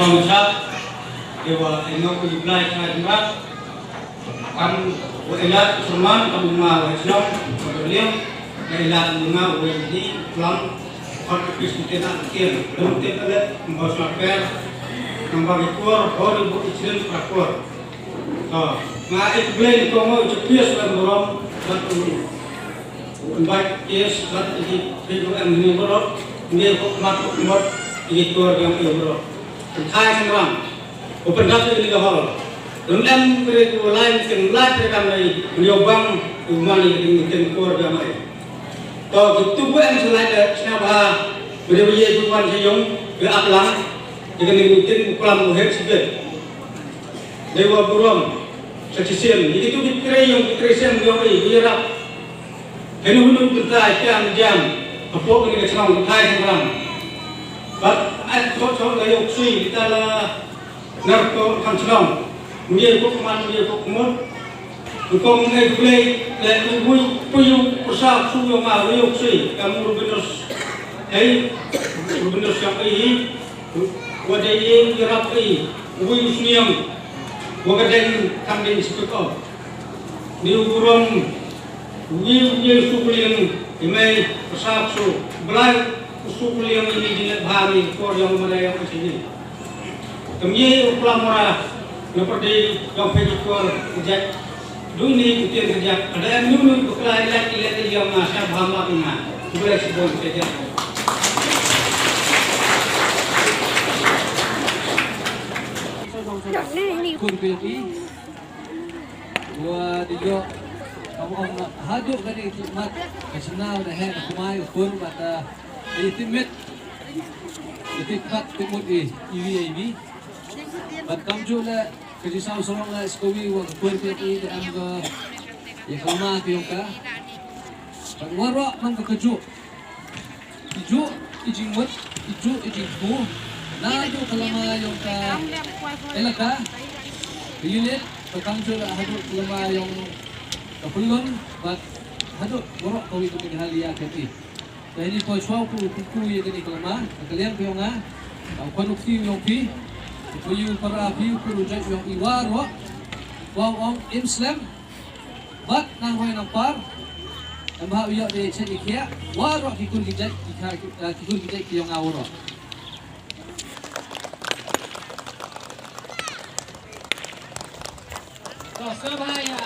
Pangsa dewa enok iblai kajrat kan elat Surman kan ma wajnom beliau elat bunga wedi pelang hot kristian akhir belum tepat membahas makan nambah ekor baru ibu icil prakor ma iblai komo cepias dan borom dan baik yes dan ini video yang ini borom ini kok mat ini ekor yang ini borom hai semua open data ini kahal dalam mereka lain mereka menyobang rumah ini dengan keluarga mereka. Kalau itu pun yang selain siapa berbeda tuan sayong beraklang dengan mungkin ukuran muhir sedih. Dewa buram seksien itu dikreasi yang biarap. Hendak bertai jam apa ini kesenang bertai sembarang. But so gaya uksui kita lah narko kancelong. Dia kok man dia kok mun kok ngai play le bui puyu persa suyo ma yo sui kamu rubinos rubinos yang ini wadai gerap ini bui suniam wagaden kambing sepeko ni uram ni sukuliang imai persa su belai sukuliang ini dinet bahari kor yang mereka sini kami ulamora seperti yang pejikor sejak dunia kemudian sejak ada yang dulu berkelahiran ilat yang masa bahama ina boleh sebut saja. Kurbi, dua tiga, kamu hadir dari khidmat nasional dah kumai kur pada ultimate itikat kemudi IVIV. Berkam juga kerjasama sama SKW waktu PRPI dan yang lama tiongkok. Warok mangga keju, keju ijingmut, keju ijingku. Nado kelama yang ka elaka, unit. Berkam juga hadut kelama yang kapulun, but hadut warok kau itu kehalia keti. Dan ini kau suau kuku yang ini kelama. Kalian tiongkok, kau nukti yang pi. Puyu para piu kurujat yang iwar wang Islam bat nang hoy nang par ambah uyak de chen ikia war kikul kijat yang awro to sabaya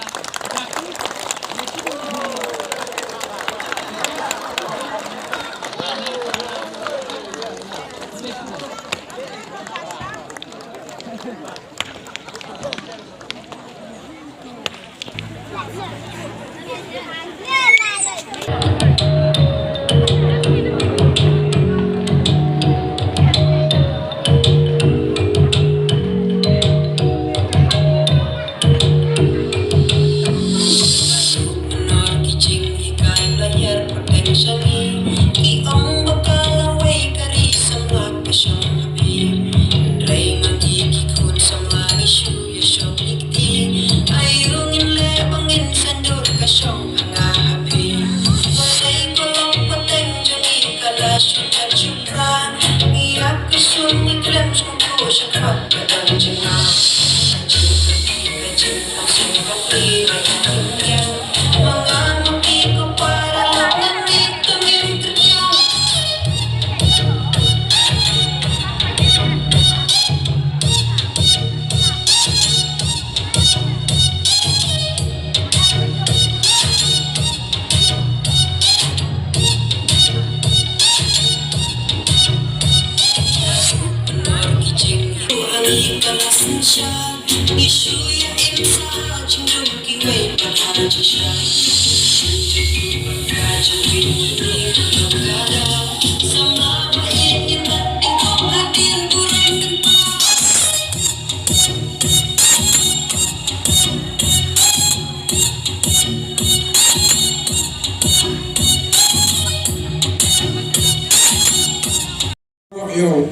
yo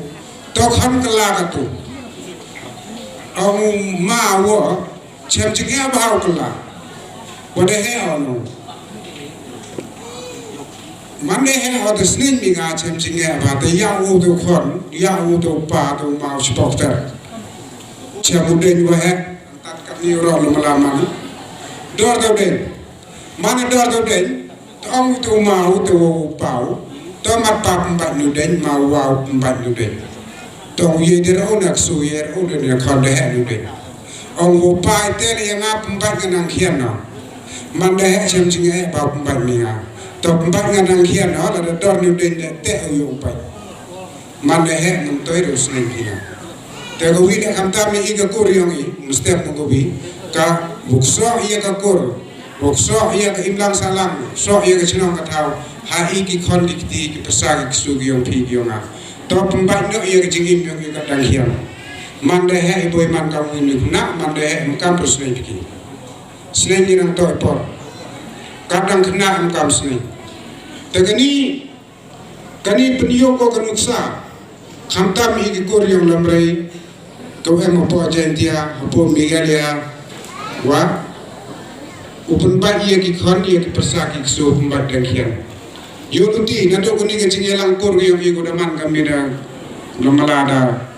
to kham kala ka tu ông ma wo chem chike bao kala what the hell no mana he ada seni minga cem cinge bata yang udah kon yang udah pa tu mau supporter cem udah juga he antar kami orang lama-lama dor tu deh mana dor tu deh tong tu mau tu pau tomat pa pembat nu deh mau wow pembat nu deh tong ye dia onak su ye onak ni kon deh nu deh ông bố pai tên yang ngap pembat nganang kian no mana he cem cinge bau pembat minga tau pembat nganang kian no ada dor nu deh te uyu pai mana he mentoi terus nengkina Tega wili kamtami iga kur yang i mustep mengobi ka bukso iya ka kur bukso iya ka imlang salang so iya ka cinong katau ha iki kondikti ki pesagi kisugi yang pi yang a to pembat no iya ka jingim yang i kadang hiang mande he iboy man kamu ini nak mande he kampus ni piki selain ni nang to ipor kadang kena am seni tega ni kani peniyok ko kanuksa kamtami iga kur yang lamrai kau yang apa ajentia, apa Miguelia, wa, upun bat ia kikon ia kipersak kiksu upun bat dengkian. Yo luti, nanti kau ni kecing elang kur yang ikut daman kami dah namalada.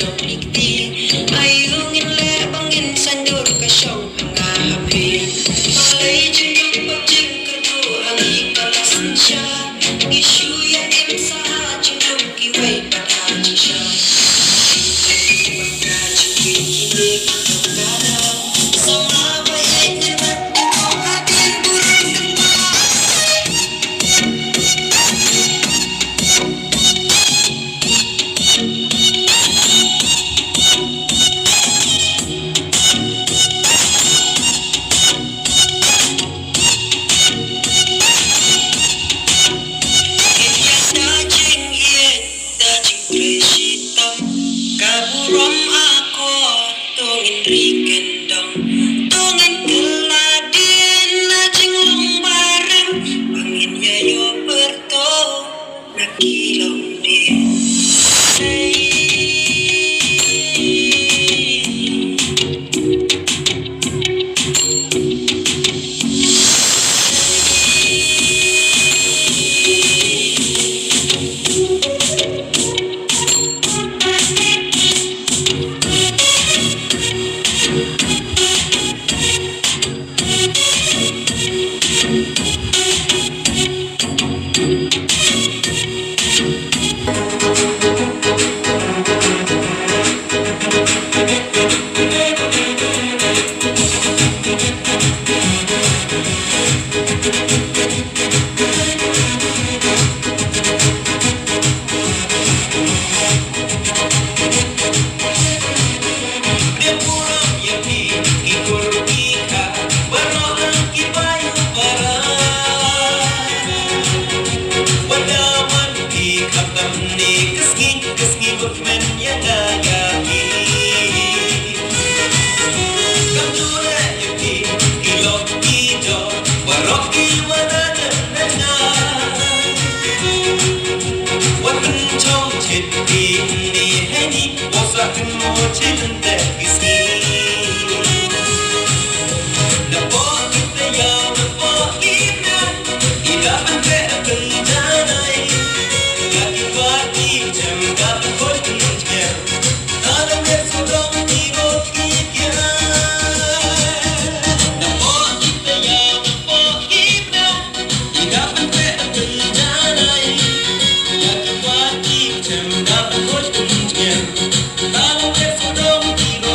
pagsyokiti ayungin le bangin sandur kasyong hangahapi malay jenduk pagjeng kedua hangi kalasan siya isu ya im saha jenduk kiway pada jisya pada jengki kini kekada sama baik nyebat dukong hadir burung kembang kaburom ako tungin rikendong tungin keladin najing lumbareng angin yayo berto nakilong din Dapat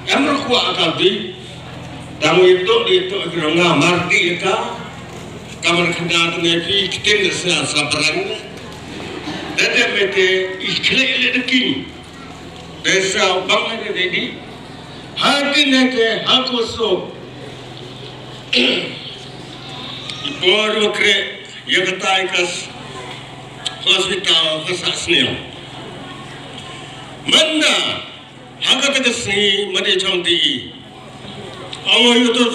Emang kuat kali. Tamu itu kerana marti itu, kamar kena tu nepi kita nggak sabaran. Jadi mereka ikhlas lagi. Desa bangsa jadi hati nanti aku so. Ibu kerja yang kata ikas hospital kesasnya. Mana? Hak kita sih mana cantik. Awak itu tu